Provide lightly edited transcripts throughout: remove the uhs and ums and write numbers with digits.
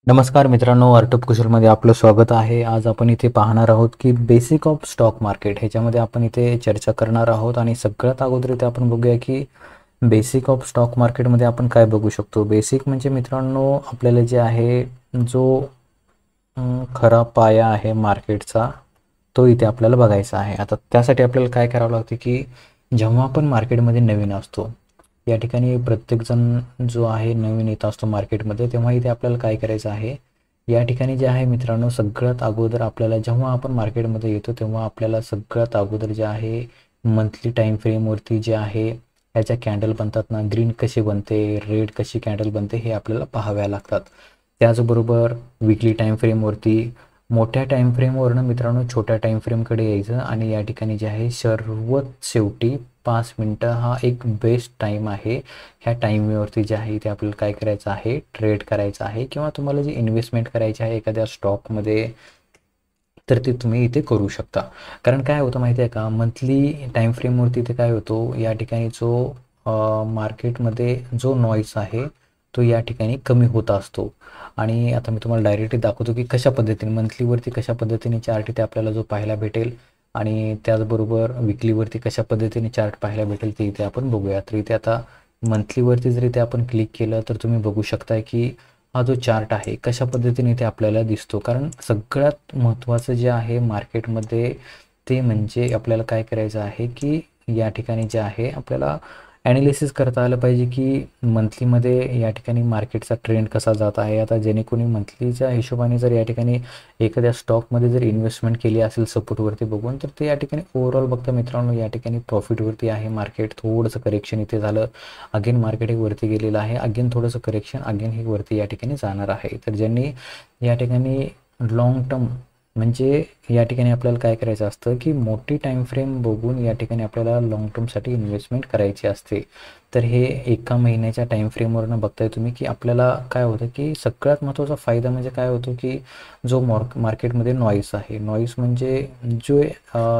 नमस्कार मित्रांनो, आर्टअप कुशलमध्ये आपलं स्वागत आहे. आज आपण इथे पाहणार आहोत की बेसिक ऑफ स्टॉक मार्केट ह्याच्यामध्ये आपण इथे चर्चा करणार आहोत. आणि सगळ्यात अगोदर इथे आपण बघूया की बेसिक ऑफ स्टॉक मार्केटमध्ये आपण काय बघू शकतो. बेसिक म्हणजे मित्रांनो आपल्याला जे आहे जो खरा पाया आहे मार्केटचा तो इथे आपल्याला बघायचा आहे. आता त्यासाठी आपल्याला काय करावं लागतं की जेव्हा आपण मार्केटमध्ये नवीन असतो, या ठिकाणी प्रत्येकजण जो आहे नवीन येत असतो मार्केटमध्ये, तेव्हा इथे आपल्याला काय करायचं आहे, या ठिकाणी जे आहे मित्रांनो सगळ्यात अगोदर आपल्याला जेव्हा आपण मार्केटमध्ये येतो तेव्हा आपल्याला सगळ्यात अगोदर जे आहे मंथली टाईम फ्रेमवरती जे आहे ह्याच्या कॅन्डल बनतात ना, ग्रीन कशी बनते, रेड कशी कॅन्डल बनते हे आपल्याला पाहाव्या लागतात. त्याचबरोबर वीकली टाईम फ्रेमवरती मोठ्या टाईम फ्रेमवरनं मित्रांनो छोट्या टाईम फ्रेमकडे यायचं आणि या ठिकाणी जे आहे सर्वात शेवटी 5 मिनटं हा एक बेस्ट टाईम आहे. ह्या टाईमवरती जे आहे ते आपल्याला काय करायचं आहे, ट्रेड करायचं आहे किंवा तुम्हाला जी इन्व्हेस्टमेंट करायची आहे एखाद्या स्टॉकमध्ये तर ते तुम्ही इथे करू शकता. कारण काय होतं माहिती आहे का, मंथली टाईम फ्रेमवरती इथे काय होतो, या ठिकाणी जो मार्केटमध्ये जो नॉईस आहे तो या ठिकाणी कमी होत असतो. आणि आता मी तुम्हाला डायरेक्टली दाखवतो की कशा पद्धतीने मंथलीवरती कशा पद्धतीने चार्ट इथे आपल्याला जो पाहायला भेटेल आणि त्याचबरोबर विकलीवरती कशा पद्धतीने चार्ट पाहायला भेटेल ते इथे आपण बघूया. तर इथे आता मंथलीवरती जर इथे आपण क्लिक केलं तर तुम्ही बघू शकताय की हा जो चार्ट आहे कशा पद्धतीने इथे आपल्याला दिसतो. कारण सगळ्यात महत्त्वाचं जे आहे मार्केटमध्ये ते म्हणजे आपल्याला काय करायचं आहे की या ठिकाणी जे आहे आपल्याला ॲनालिसिस करता आलं पाहिजे की मंथलीमध्ये या ठिकाणी मार्केटचा ट्रेंड कसा जात आहे. आता जेणे कोणी मंथलीच्या हिशोबाने जर या ठिकाणी एखाद्या स्टॉकमध्ये जर इन्व्हेस्टमेंट केली असेल सपोर्टवरती बघून, तर ते या ठिकाणी ओव्हरऑल बघता मित्रांनो या ठिकाणी प्रॉफिटवरती आहे मार्केट. थोडंसं करेक्शन इथे झालं, अगेन मार्केट एक वरती गेलेलं आहे, अगेन थोडंसं करेक्शन, अगेन हे वरती या ठिकाणी जाणार आहे. तर ज्यांनी या ठिकाणी लाँग टर्म म्हणजे या ठिकाणी आपल्याला काय करायचं असतं की मोठी टाईम फ्रेम बघून या ठिकाणी आपल्याला लाँग टर्मसाठी इन्व्हेस्टमेंट करायची असते. तर हे एका महिन्याच्या टाईम फ्रेमवरनं बघताय तुम्ही की आपल्याला काय होतं की सगळ्यात महत्त्वाचा फायदा म्हणजे काय होतो की जो मार्केटमध्ये नॉईस आहे, नॉईस म्हणजे जो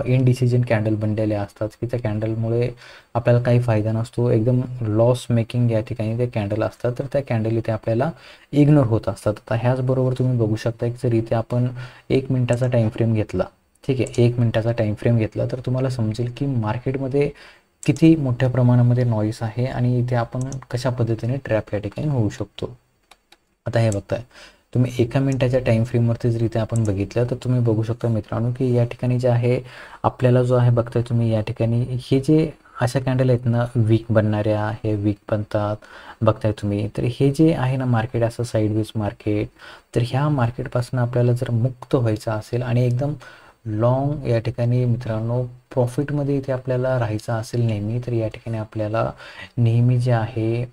इनडिसिजन कॅन्डल बनलेले असतात की त्या कॅन्डलमुळे आपल्याला काही फायदा नसतो, एकदम लॉस मेकिंग या ठिकाणी ते कॅन्डल असतात. तर त्या कॅन्डल इथे आपल्याला इग्नोर होत असतात. आता ह्याचबरोबर तुम्ही बघू शकता की जर इथे आपण 1 मिनिटाचा टाईम फ्रेम घेतला, ठीक आहे, 1 मिनिटाचा टाईम फ्रेम घेतला तर तुम्हाला समजेल की मार्केटमध्ये किती मोठ्या प्रमाणामध्ये नॉईस आहे आणि इथे आपण कशा पद्धतीने ट्रॅप या ठिकाणी होऊ शकतो. आता हे बघताय तुम्ही 1 मिनिटाच्या टाईम फ्रेमवरती जर इथे आपण बघितलं तर तुम्ही बघू शकता मित्रांनो की या ठिकाणी जे आहे आपल्याला जो आहे बघताय तुम्ही या ठिकाणी हे जे अशा कॅन्डल आहेत ना वीक बनणाऱ्या, हे वीक बनतात बघताय तुम्ही. तर हे जे आहे ना मार्केट असं साईडवेज मार्केट, तर ह्या मार्केटपासून आपल्याला जर मुक्त व्हायचं असेल आणि एकदम लॉंग या ठिकाणी मित्रांनो प्रॉफिटमध्ये इथे आपल्याला राहायचं असेल नेहमी, तर या ठिकाणी आपल्याला नेहमी जे आहे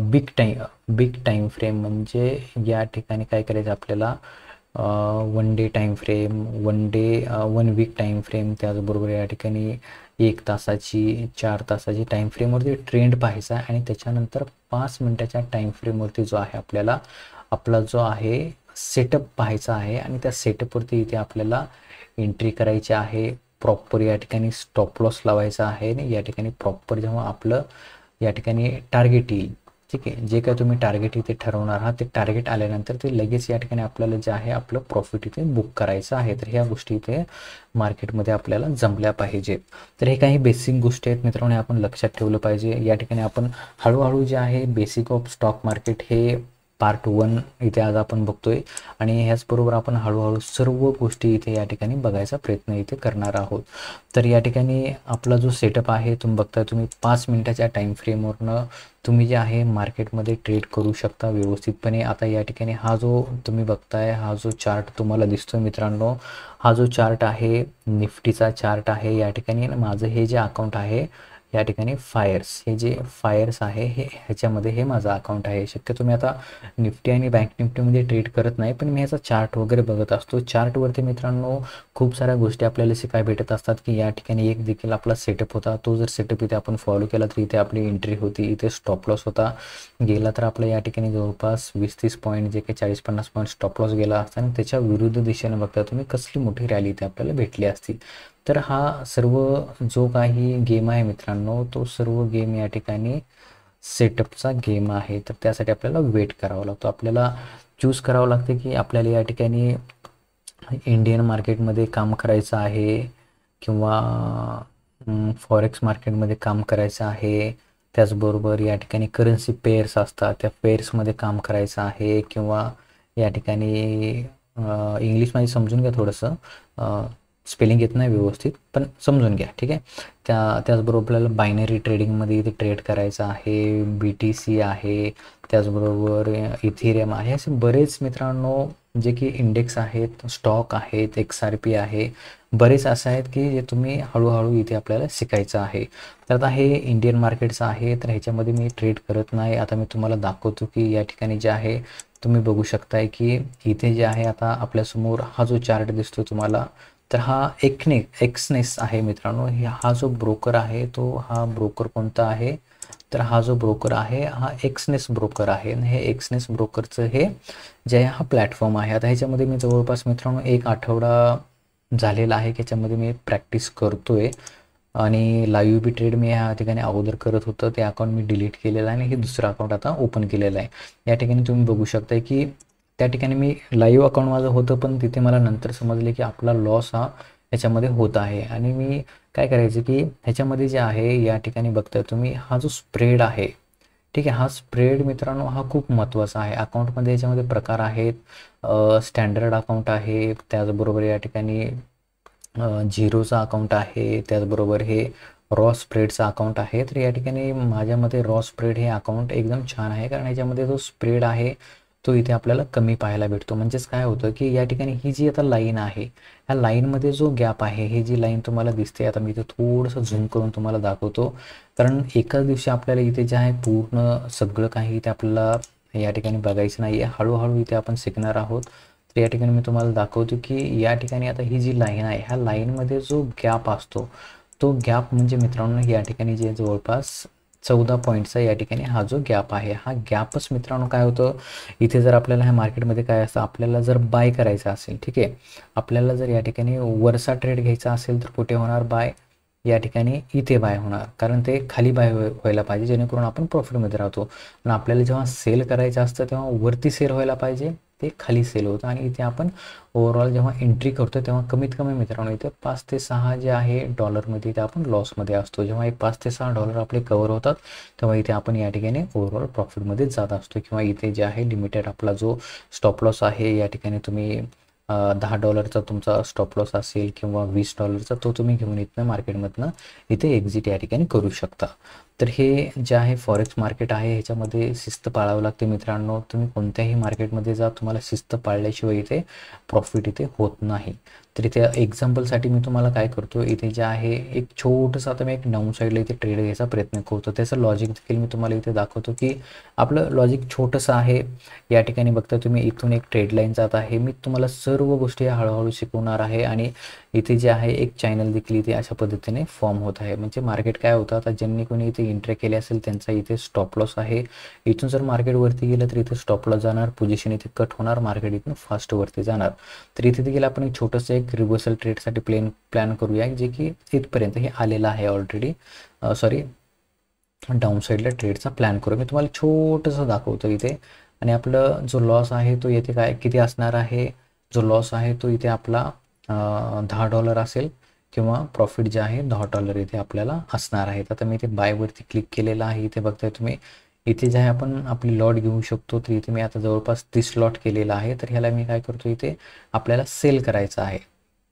बिग टाईम फ्रेम म्हणजे या ठिकाणी काय करायचं आपल्याला 1 day time frame, 1 week time frame, त्याचबरोबर या ठिकाणी 1 तासाची 4 तासाची टाईम फ्रेमवरती ट्रेंड पाहायचा आणि त्याच्यानंतर 5 मिनिटाच्या टाईम फ्रेमवरती जो आहे आपल्याला आपला जो आहे सेटअप पाहायचा आहे आणि त्या सेटअपवरती इथे आपल्याला एंट्री करायची आहे. प्रॉपर या ठिकाणी स्टॉप लॉस लावायचा आहे आणि या ठिकाणी प्रॉपर जेव्हा आपलं या ठिकाणी टार्गेट येईल, ठीक आहे, जे काय तुम्ही टार्गेट इथे ठरवणार आहात ते टार्गेट आल्यानंतर ते लगेच या ठिकाणी आपल्याला जे आहे आपलं प्रॉफिट इथे बुक करायचं आहे. तर ह्या गोष्टी इथे मार्केटमध्ये आपल्याला जमल्या पाहिजेत. तर हे काही बेसिक गोष्टी आहेत मित्रांनो, आपण लक्षात ठेवलं पाहिजे. या ठिकाणी आपण हळूहळू जे आहे बेसिक ऑफ स्टॉक मार्केट हे पार्ट 1 इथे आज आपण बघतोय आणि ह्याचबरोबर आपण हळूहळू सर्व गोष्टी इथे या ठिकाणी बघायचा प्रयत्न इथे करणार आहोत. तर या ठिकाणी आपला जो सेटअप आहे तुम्ही बघताय, तुम्ही 5 मिनिटाच्या टाईम फ्रेमवरनं तुम्ही जे आहे मार्केटमध्ये ट्रेड करू शकता व्यवस्थितपणे. आता या ठिकाणी हा जो तुम्ही बघताय, हा जो चार्ट तुम्हाला दिसतोय मित्रांनो, हा जो चार्ट आहे निफ्टीचा चार्ट आहे. या ठिकाणी माझं हे जे अकाउंट आहे या ठिकाणी फायर्स, हे जे फायर्स आहे हे ह्याच्यामध्ये हे माझं अकाउंट आहे. शक्यतो मी आता निफ्टी आणि बँक निफ्टीमध्ये ट्रेड करत नाही, पण मी ह्याचा चार्ट वगैरे बघत असतो. चार्टवरती मित्रांनो खूप साऱ्या गोष्टी आपल्याला शिकाय भेटत असतात की या ठिकाणी एक देखील आपला सेटअप होता, तो जर सेटअप इथे आपण फॉलो केला तर इथे आपली एंट्री होती, इथे स्टॉप लॉस होता, गेला तर आपला या ठिकाणी जवळपास 20-30 पॉईंट जे काही 40-50 पॉईंट स्टॉप लॉस गेला असता आणि त्याच्या विरुद्ध दिशेने बघता तुम्ही कसली मोठी रॅली इथे आपल्याला भेटली असती. तर हा सर्व जो काही गेम आहे मित्रांनो, तो सर्व गेम या ठिकाणी सेटअपचा गेम आहे. तर त्यासाठी आपल्याला वेट करावा लागतो. आपल्याला चूज करावं लागते की आपल्याला या ठिकाणी इंडियन मार्केटमध्ये काम करायचं आहे किंवा फॉरेक्स मार्केटमध्ये काम करायचं आहे. त्याचबरोबर या ठिकाणी करन्सी पेअर्स असतात, त्या पेअर्समध्ये काम करायचं आहे किंवा या ठिकाणी इंग्लिशमध्ये समजून घ्या थोडंसं, स्पेलिंग येत नाही व्यवस्थित, पण समजून घ्या, ठीक आहे. त्याचबरोबर आपल्याला बायनरी ट्रेडिंगमध्ये इथे ट्रेड करायचं आहे, BTC आहे, त्याचबरोबर इथिरियम आहे. असे बरेच मित्रांनो जे की इंडेक्स आहेत, स्टॉक आहेत, XRP आहे, बरेच असं आहेत की जे तुम्ही हळूहळू इथे आपल्याला शिकायचं आहे. तर आता हे इंडियन मार्केटचं आहे, तर ह्याच्यामध्ये मी ट्रेड करत नाही. आता मी तुम्हाला दाखवतो की या ठिकाणी जे आहे तुम्ही बघू शकताय की इथे जे आहे आता आपल्यासमोर हा जो चार्ट दिसतो तुम्हाला, तर हा एक्सनेस आहे मित्रांनो. हा जो ब्रोकर आहे तो हा ब्रोकर कोणता आहे, तर हा जो ब्रोकर आहे हा एक्सनेस ब्रोकर आहे. हे एक्सनेस ब्रोकरचं हे जे आहे हा प्लॅटफॉर्म आहे. आता ह्याच्यामध्ये मी जवळपास मित्रांनो 1 आठवडा झालेला आहे, ह्याच्यामध्ये मी प्रॅक्टिस करतोय आणि लाईव्ह बी ट्रेड मी या ठिकाणी अगोदर करत होतं. ते अकाउंट मी डिलीट केलेलं आहे आणि हे दुसरं अकाउंट आता ओपन केलेलं आहे. या ठिकाणी तुम्ही बघू शकताय की त्या ठिकाणी मी लाईव्ह अकाउंट माझं होतं, पण तिथे मला नंतर समजले की आपला लॉस हा ह्याच्यामध्ये होत आहे. आणि मी काय करायचं की ह्याच्यामध्ये जे आहे या ठिकाणी बघताय तुम्ही हा जो स्प्रेड आहे, ठीक आहे, हा स्प्रेड मित्रांनो हा खूप महत्त्वाचा आहे. अकाउंटमध्ये याच्यामध्ये प्रकार आहेत, स्टँडर्ड अकाउंट आहे, त्याचबरोबर या ठिकाणी झिरोचा अकाउंट आहे, त्याचबरोबर हे रॉ स्प्रेडचा अकाउंट आहे. तर या ठिकाणी माझ्यामध्ये रॉ स्प्रेड हे अकाउंट एकदम छान आहे, कारण याच्यामध्ये जो स्प्रेड आहे तो इथे आपल्याला कमी पाहायला भेटतो. म्हणजेच काय होतं की या ठिकाणी ही जी आता लाईन आहे, ह्या लाईनमध्ये जो गॅप आहे, ही जी लाईन तुम्हाला दिसते, आता मी इथे थोडंसं झूम करून तुम्हाला दाखवतो, कारण एकाच दिवशी आपल्याला इथे जे आहे पूर्ण सगळं काही इथे आपल्याला या ठिकाणी बघायचं नाही आहे. हळूहळू इथे आपण शिकणार आहोत. तर या ठिकाणी मी तुम्हाला दाखवतो की या ठिकाणी आता ही जी लाईन आहे, ह्या लाईनमध्ये जो गॅप असतो, तो गॅप म्हणजे मित्रांनो या ठिकाणी जे जवळपास 14 पॉईंटचा या ठिकाणी हा जो गॅप आहे, हा गॅपच मित्रांनो काय होतं, इथे जर आपल्याला ह्या मार्केटमध्ये काय असतं, आपल्याला जर बाय करायचं असेल, ठीक आहे, आपल्याला जर या ठिकाणी वरचा ट्रेड घ्यायचा असेल तर कुठे होणार बाय, या ठिकाणी इथे बाय होणार, कारण ते खाली बाय व्हायला पाहिजे जेणेकरून आपण प्रॉफिटमध्ये राहतो. पण आपल्याला जेव्हा सेल करायचं असतं तेव्हा वरती सेल व्हायला पाहिजे, ते खाली सेल होतं. आणि इथे आपण ओव्हरऑल जेव्हा एंट्री करतो तेव्हा कमीत कमी मित्रांनो इथे 5 ते 6 जे आहे डॉलरमध्ये इथे आपण लॉसमध्ये असतो. जेव्हा हे 5 ते 6 डॉलर आपले कव्हर होतात तेव्हा इथे आपण या ठिकाणी ओव्हरऑल प्रॉफिटमध्ये जात असतो. किंवा इथे जे आहे लिमिटेड आपला जो स्टॉप लॉस आहे, या ठिकाणी तुम्ही $10 तुमचा स्टॉप लॉस असेल किंवा $20 तो तुम्ही घेऊन इथनं मार्केटमधनं इथे एक्झिट या ठिकाणी करू शकता. तर हे जे आहे फॉरेक्स मार्केट आहे, ह्याच्यामध्ये शिस्त पाळावं लागते मित्रांनो. तुम्ही कोणत्याही मार्केटमध्ये जा, तुम्हाला शिस्त पाळल्याशिवाय इथे प्रॉफिट इथे होत नाही. तर इथे एक्झाम्पलसाठी मी तुम्हाला काय करतो, इथे जे आहे एक छोटंसं आता मी एक डाऊन साईडला इथे ट्रेड घ्यायचा प्रयत्न करतो. त्याचं लॉजिक देखील मी तुम्हाला इथे दाखवतो की आपलं लॉजिक छोटंसं आहे. या ठिकाणी बघता तुम्ही इथून एक ट्रेड लाईन जात आहे. मी तुम्हाला सर्व गोष्टी हळूहळू शिकवणार आहे आणि इथे जे आहे एक चॅनल देखील इथे अशा पद्धतीने फॉर्म होत आहे. म्हणजे मार्केट काय होतं, आता ज्यांनी कोणी इथे एंट्री केली असेल त्यांचा इथे स्टॉप लॉस आहे. इथून जर मार्केट वरती गेलं तर इथे स्टॉप लॉस जाणार, पोझिशन इथे कट होणार, मार्केट इथून फास्ट वरती जाणार. तर इथे देखील आपण एक छोटंसं एक रिव्हर्सल ट्रेडसाठी प्लॅन करूया, जे की इथपर्यंत हे आलेलं आहे ऑलरेडी. सॉरी, डाऊन साईडला ट्रेडचा प्लॅन करू. मी तुम्हाला छोटंसं दाखवतो इथे. आणि आपलं जो लॉस आहे तो येथे काय किती असणार आहे, जो लॉस आहे तो इथे आपला $10 असेल किंवा प्रॉफिट जे आहे $10 इथे आपल्याला असणार आहेत. आता मी इथे बायवरती क्लिक केलेलं आहे. इथे बघताय तुम्ही, इथे जे आहे आपण आपली लॉट घेऊ शकतो. तर इथे मी आता जवळपास 30 लॉट केलेला आहे. तर ह्याला मी काय करतो, इथे आपल्याला सेल करायचं आहे.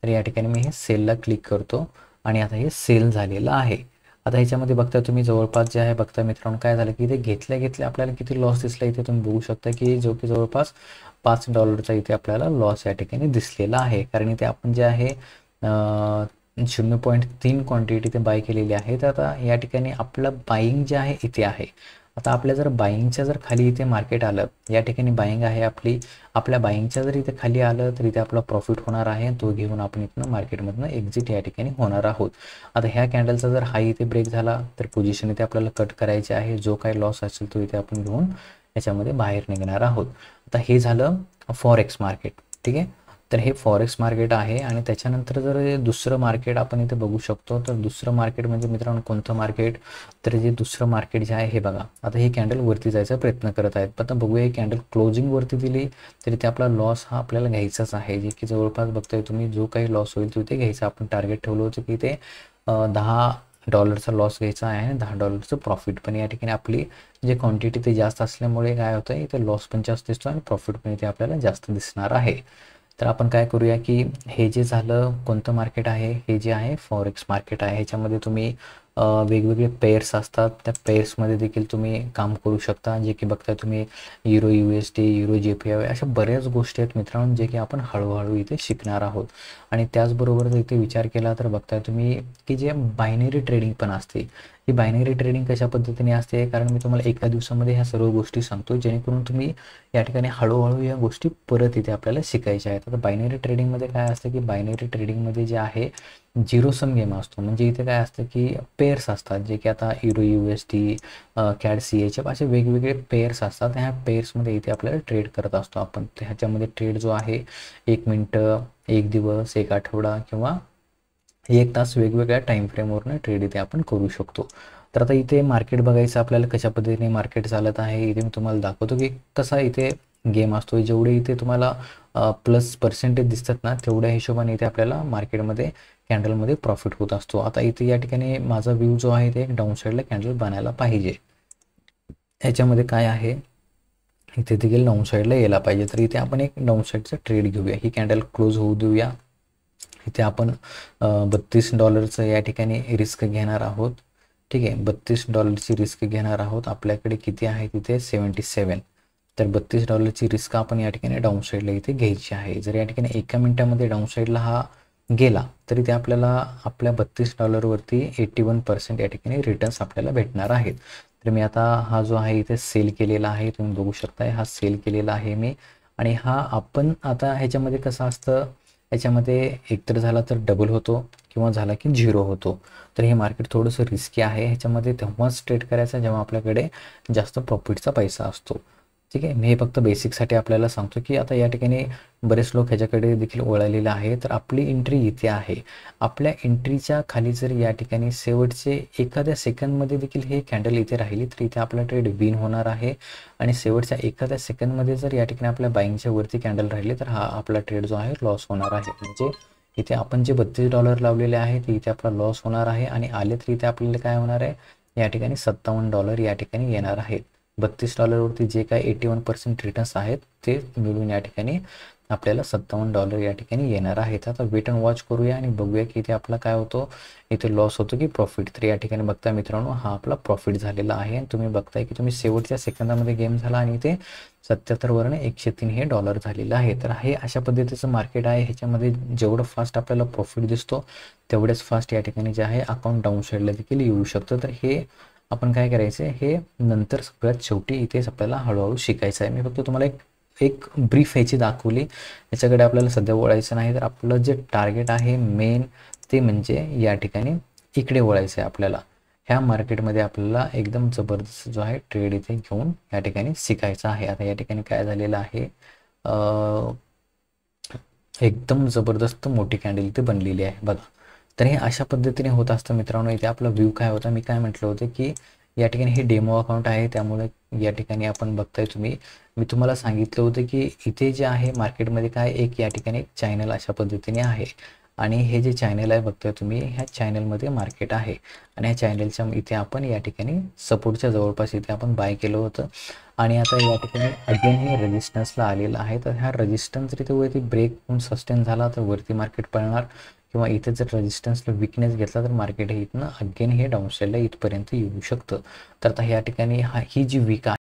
तर या ठिकाणी मी हे सेलला क्लिक करतो आणि आता हे सेल झालेलं आहे. आता ह्याच्यामध्ये बघता तुम्ही जवळपास जे आहे बघता मित्रांनो, काय झालं की इथे घेतल्या आपल्याला किती लॉस दिसला, इथे तुम्ही बघू शकता की जो की जवळपास $5 इथे आपल्याला लॉस या ठिकाणी दिसलेला आहे. कारण इथे आपण जे आहे 0.3 क्वांटिटी इथे बाय केलेली आहे. तर आता या ठिकाणी आपलं बाईंग जे आहे इथे आहे. आता आपल्या जर बाईंगच्या जर खाली इथे मार्केट आलं, या ठिकाणी बाईंग आहे आपल्या बाईंगच्या जर इथे खाली आलं तर इथे आपला प्रॉफिट होणार आहे. तो घेऊन आपण इथनं मार्केटमधनं एक्झिट या ठिकाणी होणार आहोत. आता ह्या कॅन्डलचा जर हाय इथे ब्रेक झाला तर पोझिशन इथे आपल्याला कट करायचे आहे. जो काही लॉस असेल तो इथे आपण घेऊन याच्यामध्ये बाहेर निघणार आहोत. आता हे झालं फॉरेक्स मार्केट, ठीक आहे. तर हे फॉरेक्स मार्केट आहे. आणि त्याच्यानंतर जर दुसरं मार्केट आपण इथे बघू शकतो, तर दुसरं मार्केट म्हणजे मित्रांनो कोणतं मार्केट, तर जे दुसरं मार्केट जे आहे हे बघा, आता ही कॅन्डल वरती जायचा प्रयत्न करत आहेत. आता बघूया ही कॅन्डल क्लोजिंग वरती दिली तरी ते आपला लॉस हा आपल्याला घ्यायचाच आहे, जे की जवळपास बघताय तुम्ही जो काही लॉस होईल तो ते घ्यायचा. आपण टार्गेट ठेवलं होतं की ते $10 लॉस घ्यायचा आहे आणि $10 प्रॉफिट. पण या ठिकाणी आपली जे क्वांटिटी ते जास्त असल्यामुळे काय होतं, इथे लॉस पण जास्त दिसतो आणि प्रॉफिट पण इथे आपल्याला जास्त दिसणार आहे. तर आपण काय करूया की हे जे झालं कोणतं मार्केट आहे, हे जे आहे फॉरेक्स मार्केट आहे. ह्याच्यामध्ये तुम्ही वेगवेगळे पेअर्स असतात, त्या पेअर्समध्ये देखील तुम्ही काम करू शकता, जे की बघताय तुम्ही युरो USD, युरो JPY अशा बऱ्याच गोष्टी आहेत मित्रांनो, जे की आपण हळूहळू इथे शिकणार आहोत. आणि त्याचबरोबर जर इथे विचार केला तर बघताय तुम्ही की जे बायनरी ट्रेडिंग पण असते, ही बायनरी ट्रेडिंग कशा पद्धतीने असते, कारण मी तुम्हाला एका दिवसामध्ये ह्या सर्व गोष्टी सांगतो, जेणेकरून तुम्ही या ठिकाणी हळूहळू या गोष्टी परत इथे आपल्याला शिकायच्या आहेत. आता बायनरी ट्रेडिंगमध्ये काय असतं की बायनरी ट्रेडिंगमध्ये जे आहे झिरो सम गेम असतो. म्हणजे इथे काय असतं की पेअर्स असतात, जे की आता युरो USD, CAD CHF असे वेगवेगळे पेअर्स असतात. ह्या पेअर्समध्ये इथे आपल्याला ट्रेड करत असतो आपण. ह्याच्यामध्ये ट्रेड जो आहे 1 मिनटं, 1 दिवस, 1 आठवडा किंवा 1 तास वेगवेगळ्या टाईम फ्रेमवरनं ट्रेड इथे आपण करू शकतो. तर आता इथे मार्केट बघायचं आपल्याला कशा पद्धतीने मार्केट चालत आहे. इथे मी तुम्हाला दाखवतो की कसा इथे गेम असतो. जेवढे इथे तुम्हाला प्लस पर्सेंटेज दिसतात ना, तेवढ्या हिशोबाने इथे आपल्याला मार्केटमध्ये कॅन्डलमध्ये प्रॉफिट होत असतो. आता इथे या ठिकाणी माझा व्ह्यू जो आहे ते एक डाऊन साईडला कॅन्डल बनायला पाहिजे. ह्याच्यामध्ये काय आहे, इथे देखील डाऊन साईडला यायला पाहिजे. तर इथे आपण एक डाऊन साईडचा ट्रेड घेऊया. ही कॅन्डल क्लोज होऊ देऊया. इथे आपण $32 या ठिकाणी रिस्क घेणार आहोत. ठीक आहे, $32 रिस्क घेणार आहोत. आपल्याकडे किती आहे तिथे 77. तर $32 रिस्क आपण या ठिकाणी डाऊन साईडला इथे घ्यायची आहे. जर या ठिकाणी एका मिनिटामध्ये डाऊन साईडला हा गेला तरी ते आपल्याला आपल्या $32 81% या ठिकाणी रिटर्न्स आपल्याला भेटणार आहेत. तर मी आता हा जो आहे इथे सेल केलेला आहे, तुम्ही बघू शकताय हा सेल केलेला आहे मी. आणि हा आपण आता ह्याच्यामध्ये कसं असतं, याच्यामध्ये एकतर झाला तर डबल होतो किंवा झाला की 0 होतो. तर हे मार्केट थोडंसं रिस्की आहे. ह्याच्यामध्ये तेव्हाच ट्रेड करायचा जेव्हा आपल्याकडे जास्त प्रॉफिटचा पैसा असतो. ठीक आहे, मी हे फक्त बेसिकसाठी आपल्याला सांगतो की आता या ठिकाणी बरेच लोक ह्याच्याकडे देखील वळालेले आहे. तर आपली एंट्री इथे आहे. आपल्या एंट्रीच्या खाली जर या ठिकाणी शेवटचे एखाद्या सेकंदमध्ये देखील हे कॅन्डल इथे राहिली तर इथे आपला ट्रेड विन होणार आहे. आणि शेवटच्या एखाद्या सेकंदमध्ये जर या ठिकाणी आपल्या बाईंगच्या वरती कॅन्डल राहिले तर हा आपला ट्रेड जो आहे लॉस होणार आहे. म्हणजे इथे आपण जे $32 लावलेले आहे ते इथे आपला लॉस होणार आहे. आणि आले तर इथे आपल्याला काय होणार आहे, या ठिकाणी $57 या ठिकाणी येणार आहेत. $32वरती जे काय 81% रिटर्न्स आहेत ते मिळून या ठिकाणी आपल्याला $57 या ठिकाणी येणार आहेत. आता वेट अँड वॉच करूया आणि बघूया की इथे आपला काय होतो, इथे लॉस होतो की प्रॉफिट. तर या ठिकाणी बघताय मित्रांनो हा आपला प्रॉफिट झालेला आहे. आणि तुम्ही बघताय की तुम्ही शेवटच्या सेकंदामध्ये गेम झाला आणि इथे 77 वरनं 103 हे डॉलर झालेलं आहे. तर हे अशा पद्धतीचं मार्केट आहे. ह्याच्यामध्ये जेवढं फास्ट आपल्याला प्रॉफिट दिसतो तेवढेच फास्ट या ठिकाणी जे आहे अकाउंट डाऊन साईडला देखील येऊ शकतं. तर हे आपण काय करायचं आहे, हे नंतर सगळ्यात शेवटी इथेच आपल्याला हळूहळू शिकायचं आहे. मी फक्त तुम्हाला एक ब्रीफ ह्याची दाखवली. याच्याकडे आपल्याला सध्या वळायचं नाही. तर आपलं जे टार्गेट आहे मेन ते म्हणजे या ठिकाणी इकडे वळायचं आहे आपल्याला. ह्या मार्केटमध्ये आपल्याला एकदम जबरदस्त जो आहे ट्रेड इथे घेऊन या ठिकाणी शिकायचा आहे. आता या ठिकाणी काय झालेलं आहे, एकदम जबरदस्त मोठी कॅन्डल इथे बनलेली आहे बघा. तर हे अशा पद्धतीने होत असतं मित्रांनो. इथे आपला व्ह्यू काय होता, मी काय म्हटलं होतं की या ठिकाणी हे डेमो अकाउंट आहे, त्यामुळे या ठिकाणी आपण बघताय तुम्ही, मी तुम्हाला सांगितलं होतं की इथे जे आहे मार्केटमध्ये काय एक या ठिकाणी एक चॅनल अशा पद्धतीने आहे. आणि हे जे चॅनल आहे बघताय तुम्ही, ह्या चॅनलमध्ये मार्केट आहे. आणि ह्या चॅनलच्या इथे आपण या ठिकाणी सपोर्टच्या जवळपास इथे आपण बाय केलं होतं. आणि आता या ठिकाणी अगेन हे रेजिस्टन्सला आलेलं आहे. तर ह्या रेजिस्टन्स जर इथे वरती ब्रेक होऊन सस्टेन झाला तर वरती मार्केट पळणार, किंवा इथे जर रेजिस्टन्सला विकनेस घेतला तर मार्केट हे इथनं अगेन हे डाऊन साईडला इथपर्यंत येऊ शकतं. तर आता या ठिकाणी ही जी वीक आहे